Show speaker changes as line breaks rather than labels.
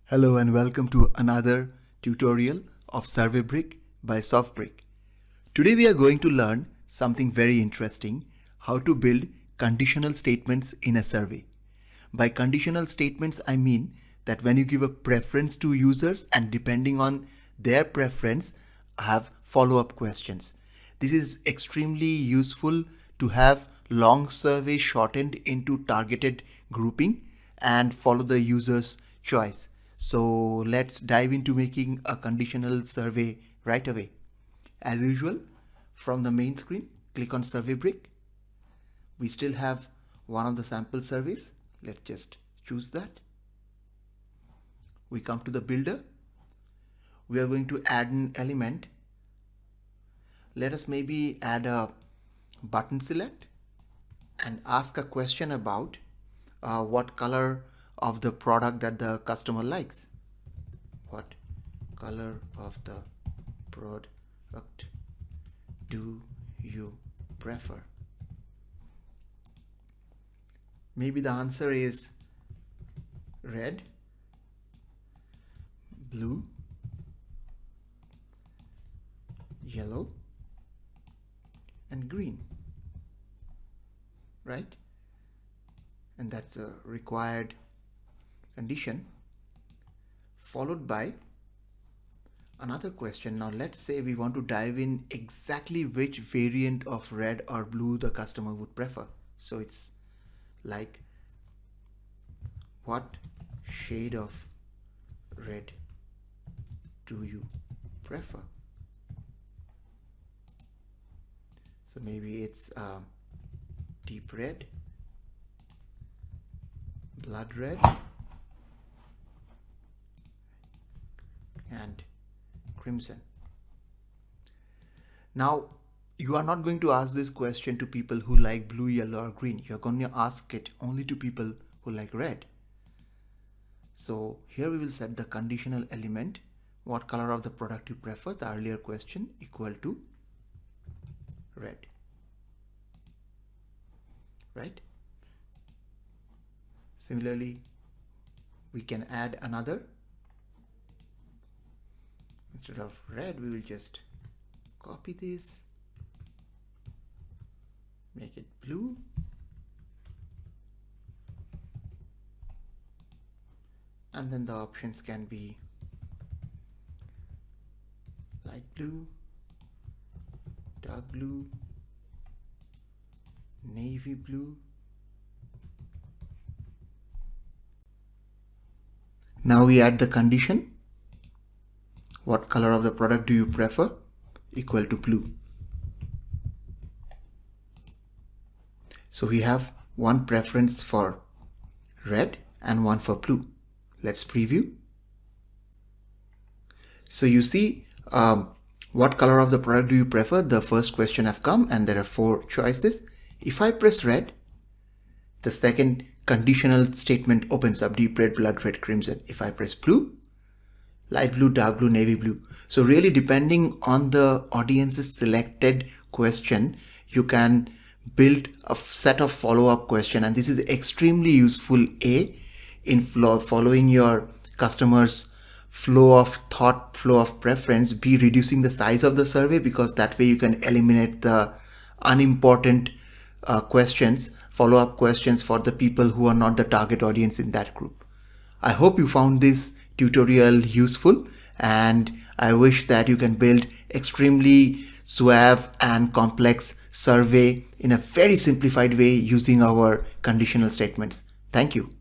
Hello and welcome to another tutorial of Brik by Softbrik. Today we are going to learn something very interesting, how to build conditional statements in a survey. By conditional statements, I mean that when you give a preference to users and depending on their preference, have follow-up questions. This is extremely useful to have long surveys shortened into targeted grouping and follow the user's choice. So let's dive into making a conditional survey right away. As usual, from the main screen, click on Softbrik. We still have one of the sample surveys. Let's just choose that. We come to the builder. We are going to add an element. Let us maybe add a button select and ask a question about what color of the product that the customer likes. What color of the product do you prefer? Maybe the answer is red, blue, yellow, and green, right? And that's a required condition, followed by another question. Now let's say we want to dive in exactly which variant of red or blue the customer would prefer. So it's like, what shade of red do you prefer? So maybe it's deep red, blood red, and crimson. Now you are not going to ask this question to people who like blue, yellow, or green. You're going to ask it only to people who like red. So here we will set the conditional element, what color of the product you prefer, the earlier question, equal to red, right? Similarly, we can add another. Instead of red, we will just copy this, make it blue, and then the options can be light blue, dark blue, navy blue. Now we add the condition, what color of the product do you prefer, equal to blue. So we have one preference for red and one for blue. Let's preview. So you see, what color of the product do you prefer? The first question have come and there are 4 choices. If I press red, the second conditional statement opens up: deep red, blood red, crimson. If I press blue, light blue, dark blue, navy blue. So really, depending on the audience's selected question, you can build a set of follow-up question, and this is extremely useful in following your customers' flow of thought, flow of preference. B, reducing the size of the survey, because that way you can eliminate the unimportant questions, follow-up questions for the people who are not the target audience in that group. I hope you found this tutorial useful, and I wish that you can build extremely suave and complex survey in a very simplified way using our conditional statements. Thank you.